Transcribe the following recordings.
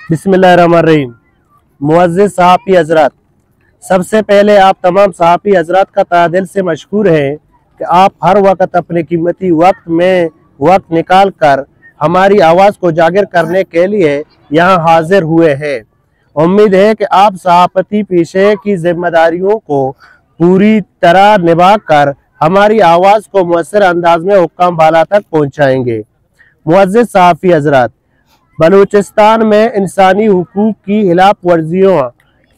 बिस्मिल्लाहिर्रहमानिर्रहीम। मुअज़्ज़िज़ सहाफ़ी हज़रात, सबसे पहले आप तमाम सहाफ़ी हज़रात का तहे दिल से मशकूर हैं कि आप हर वक्त अपने कीमती वक्त निकाल कर हमारी आवाज़ को जागिर करने के लिए यहाँ हाजिर हुए हैं। उम्मीद है कि आप सहाफ़ती पेशे की जिम्मेदारियों को पूरी तरह निभा कर हमारी आवाज़ को मुअस्सर अंदाज में हुक्काम बाला तक पहुँचाएंगे। मुअज़्ज़िज़ सहाफ़ी हज़रात, बलूचिस्तान में इंसानी हुकूक की खिलाफ वर्जियों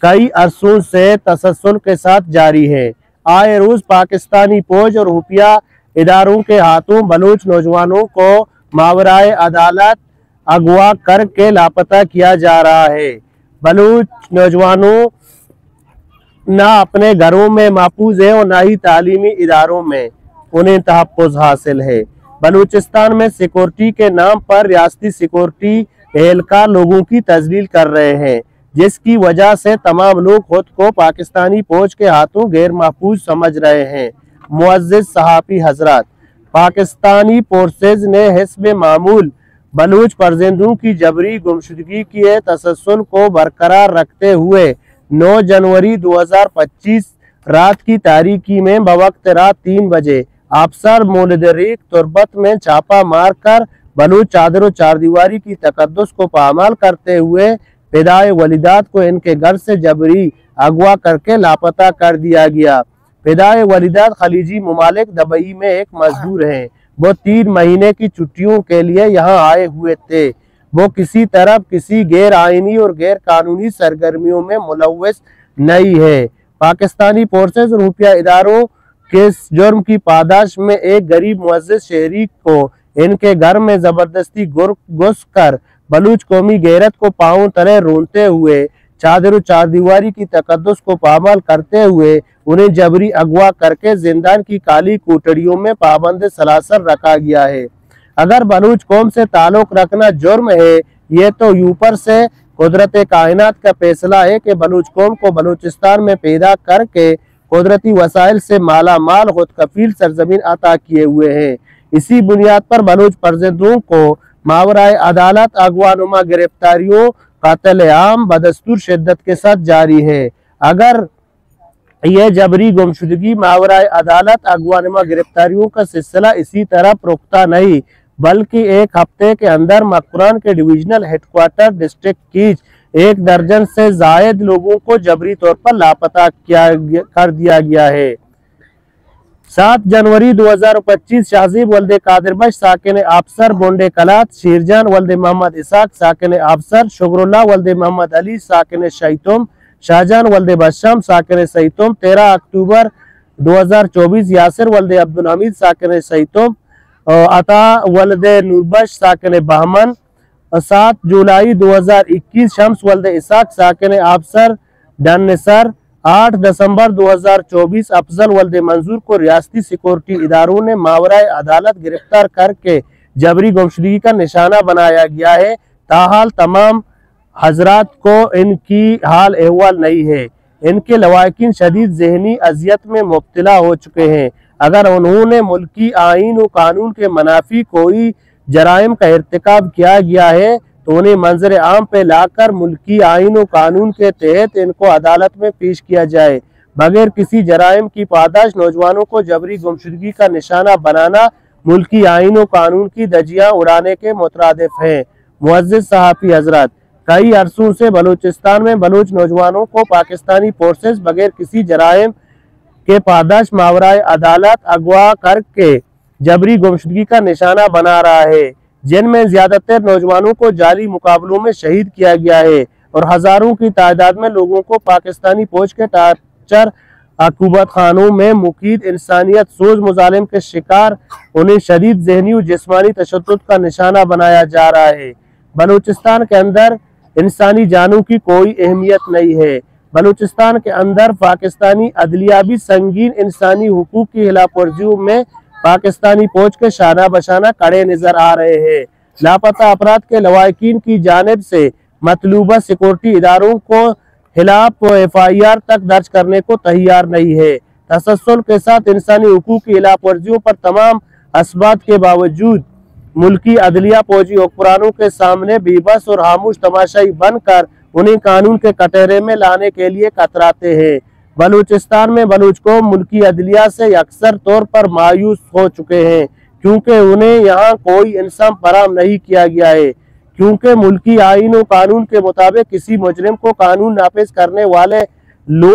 कई अरसों से तसलसल के साथ जारी है। आए रोज पाकिस्तानी फौज और खुफिया इदारों के हाथों बलूच नौजवानों को मावराए अदालत अगवा करके लापता किया जा रहा है। बलूच नौजवानों ना अपने घरों में महफूज है और ना ही तालीमी इदारों में उन्हें तहफ़्फ़ुज़ हासिल है। बलूचिस्तान में सिक्योरिटी के नाम पर रियासती सिक्योरिटी एहलकार लोगों की तजलील कर रहे हैं, जिसकी वजह से तमाम लोग खुद को पाकिस्तानी फौज के हाथों गैर महफूज समझ रहे हैं। मुअज़्ज़िज़ सहाफ़ी हज़रात, पाकिस्तानी फोर्सेज ने हिस्ब मामूल बलूच परजिंदों की जबरी गुमशुदगी के तसलसल को बरकरार रखते हुए 9 जनवरी 2025 रात की तारीकी में बवक्त रात 3 बजे अफसर मोलदरीक तुरबत में छापा मारकर बलूच चादर और चारदीवारी की तकद्दुस को पामाल करते हुए फिदाए वलीदात को इनके घर से जबरी अगवा करके लापता कर दिया गया। फिदाए वलीदात खलीजी ममालिक दुबई में एक मजदूर हैं। वो 3 महीने की छुट्टियों के लिए यहाँ आए हुए थे। वो किसी तरफ किसी गैर आईनी और गैर कानूनी सरगर्मियों में मुलव्वस नहीं है। पाकिस्तानी फोर्सेज और खुफिया इदारों के जुर्म की पादाश में एक गरीब मुअज़्ज़िज़ शहरी को इनके घर में जबरदस्ती घुस कर बलूच कौमी गैरत को पांव तले रोनते हुए चादर चारदीवारी की तकद्दुस को पामाल करते हुए उन्हें जबरी अगवा करके जिंदान की काली कोठरियों में पाबंद सलासल रखा गया है। अगर बलूच कौम से ताल्लुक रखना जुर्म है, ये तो ऊपर से कुदरत कायनात का फैसला है कि बलूच कौम को बलूचिस्तान में पैदा करके कुदरती वसाइल से माला माल खुद कफील सरजमीन अता किए हुए हैं। इसी बुनियाद पर बलूच परजिंदों को मावराए अदालत अगवानुमा गिरफ्तारियों कत्ल-ए-आम बदस्तूर शिद्दत के साथ जारी है। अगर यह जबरी गुमशुदगी मावराए अदालत अगवानुमा गिरफ्तारियों का सिलसिला इसी तरह पुख्ता नहीं बल्कि एक हफ्ते के अंदर मकरान के डिविजनल हेडक्वार्टर डिस्ट्रिक्ट कीज 1 दर्जन से जायद लोगों को जबरी तौर पर लापता कर दिया गया है। 7 जनवरी 2025 शाहजीब वल्दे कादिर बख्श साकिन अफसर बोंडे कलात, शीरजान वल्दे मोहम्मद इसाक साकिन अफसर, शुक्रुल्लाह वल्दे मोहम्मद अली साकिन शहीतुम, शाहजान वल्दे बशम साकिन सहीतुम, 13 अक्टूबर 2024 यासिर वल्दे अब्दुल हमीद साकिन सहीतुम, अता वल्दे नूरबख्श साकिन बहमन, 7 जुलाई 2021 शम्स वल्दे इसाक साकिन अफसर डनसर, 8 दिसंबर 2024 अफजल वल्दे मंजूर को रियासती सिक्योरिटी इदारों ने मावराए अदालत गिरफ्तार करके जबरी गुमशुदगी का निशाना बनाया गया है। ताहाल तमाम हजरात को इनकी हाल अहवाल नहीं है। इनके लवाकिन शदीद जहनी अजियत में मुब्तला हो चुके हैं। अगर उन्होंने मुल्की आइन और कानून के मनाफी कोई जराइम का इर्तिकाब किया गया है तो उन्हें मंजर आम पे लाकर मुल्की आइन और कानून के तहत इनको अदालत में पेश किया जाए। बगैर किसी जराइम की पादाश नौजवानों को जबरी गुमशुदगी का निशाना बनाना मुल्की आइन और कानून की धज्जियां उड़ाने के मुतरादिफ है। मुअज़्ज़िज़ सहाफ़ी हज़रात, कई अरसों से बलूचिस्तान में बलूच नौजवानों को पाकिस्तानी फोर्सेज बगैर किसी जराइम के पादाश मावराए अदालत अगवा करके जबरी गुमशुदगी का निशाना बना रहा है, जिनमें ज्यादातर नौजवानों को जाली मुकाबलों में शहीद किया गया है और हजारों की तादाद में लोगों को पाकिस्तानी फौज के टार्चर अकूबत खानों में मुकीद इंसानियत सोज मुजालिम के शिकार उन्हें शदीद जहनी और जिस्मानी तशद्दुद का निशाना बनाया जा रहा है। बलूचिस्तान के अंदर इंसानी जानों की कोई अहमियत नहीं है। बलूचिस्तान के अंदर पाकिस्तानी अदलिया भी संगीन इंसानी हुकूक की खिलाफ वर्जियों में पाकिस्तानी फौज के शाना बशाना खड़े नजर आ रहे हैं। लापता अफराद के लवाकिन की जानिब से मतलूबा सिक्योरिटी इदारों को खिलाफ FIR तक दर्ज करने को तैयार नहीं है। तसल्सल के साथ इंसानी हुकूक की खिलाफ वर्जियों पर तमाम असबात के बावजूद मुल्की अदलिया फौजी हुक्मरानों के सामने बेबस और खामोश तमाशाई बनकर उन्हें कानून के कटहरे में लाने के लिए कतराते हैं। बलूचिस्तान में बलूच को मुल्की अदलिया से अक्सर तौर पर मायूस हो चुके हैं, क्योंकि उन्हें यहाँ कोई इंसाफ फराहम नहीं किया गया है। क्योंकि मुल्की आईन और कानून के मुताबिक किसी मुजरिम को कानून नाफिज करने वाले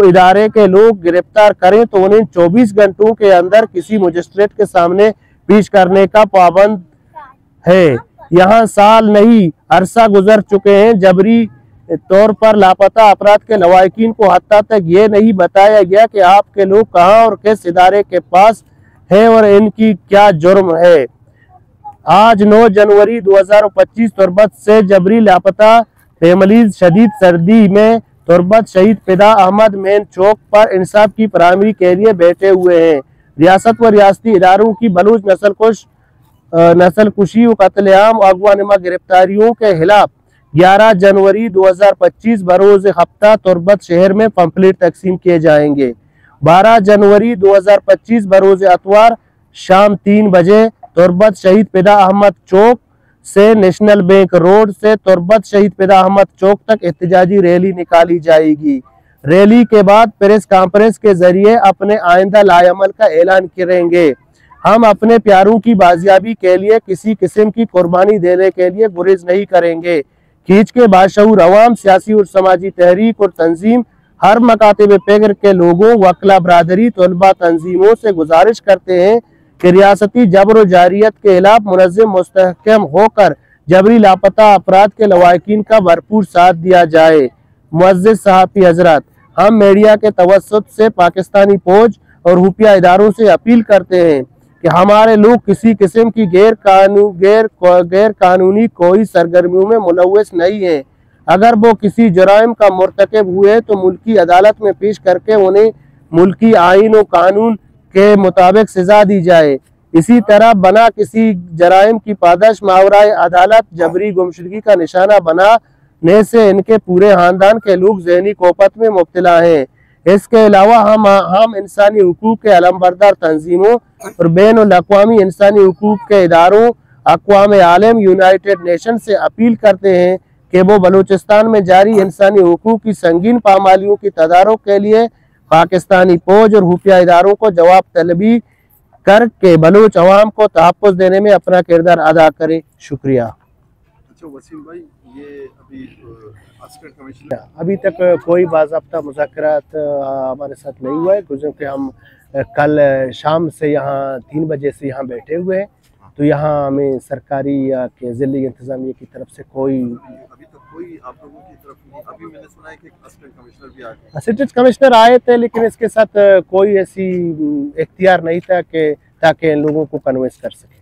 इदारे के लोग गिरफ्तार करें तो उन्हें 24 घंटों के अंदर किसी मजिस्ट्रेट के सामने पेश करने का पाबंद है। यहाँ साल नहीं अरसा गुजर चुके हैं। जबरी तौर पर लापता अफराद के लवाहिकीन को हत्ता तक ये नहीं बताया गया कि आपके लोग कहाँ और किस इदारे के पास है और इनकी क्या जुर्म है। आज 9 जनवरी 2025 तुर्बत से जबरी लापता फैमिलीज शदीद सर्दी में तुर्बत शहीद फिदा अहमद मेन चौक पर इंसाफ की फराहमी के लिए बैठे हुए हैं। रियासत व रियासती इदारों की बलूच नस्लकुशी व कत्लेआम अगवा गिरफ्तारियों के खिलाफ 11 जनवरी 2025 बरोज हफ्ता तुर्बत शहर में पंफलेट तकसीम किए जाएंगे। 12 जनवरी 2025 बरोज अतवार शाम 3 बजे तुर्बत शहीद फिदा अहमद चौक से नेशनल बैंक रोड से तुर्बत शहीद फिदा अहमद चौक तक एहतजाजी रैली निकाली जाएगी। रैली के बाद प्रेस कॉन्फ्रेंस के जरिए अपने आइंदा लाएअमल का ऐलान करेंगे। हम अपने प्यारों की बाजियाबी के लिए किसी किस्म की कुर्बानी देने के लिए गुरेज नहीं करेंगे। खींच के बाशऊर अवाम, सियासी और समाजी तहरीक और तंजीम, हर मकातब पैगर के लोगों, वकला बरादरी, तलबा तंजीमों से गुजारिश करते हैं कि रियासती जबर जारियत के खिलाफ मुनज़्ज़म मुस्तहकम होकर जबरी लापता अफराद के लवाहिकीन का भरपूर साथ दिया जाए। मुअज़्ज़िज़ सहाफ़ी हज़रात, हम मीडिया के तवस्सुत से पाकिस्तानी फौज और खुफिया इदारों से अपील करते हैं कि हमारे लोग किसी किस्म की गैर कानूनी कोई सरगर्मियों में मुलव्वस नहीं है। अगर वो किसी जुराइम का मुर्तकब हुए तो मुल्की अदालत में पेश करके उन्हें मुल्की आइन और कानून के मुताबिक सजा दी जाए। इसी तरह बना किसी जराइम की पादश मावराए अदालत जबरी गुमशुदगी का निशाना बनाने से इनके पूरे खानदान के लोग ज़हनी कोफत में मुब्तला हैं। इसके अलावा हम इंसानी हुकूक के अलमबरदार तंजीमों और बैनुल-अक़वामी इंसानी हुकूक के इदारों, अक़वाम आलम, यूनाइटेड नेशन से अपील करते हैं कि वो बलूचिस्तान में जारी इंसानी हुकूक की संगीन पामालियों की तदारुक के लिए पाकिस्तानी फौज और खुफिया इदारों को जवाब तलबी करके बलूच अवाम को तहफ़्फ़ुज़ देने में अपना किरदार अदा करे। शुक्रिया। अच्छा वसीम भाई, ये अभी तक कोई बाज़ाब्ता मुज़ाकरात हमारे साथ नहीं हुआ है, क्योंकि हम कल शाम से यहाँ 3 बजे से यहाँ बैठे हुए हैं। तो यहाँ हमें सरकारी या के ज़िली इंतज़ामिया की तरफ से कोई अभी तक कोई आप लोगों की तरफ नहीं। अभी मैंने सुना है कि असिस्टेंट कमिश्नर भी आ गए। असिस्टेंट कमिश्नर आए थे, लेकिन इसके साथ कोई ऐसी इख्तियार नहीं था कि ताकि इन लोगों को कन्विंस कर सके।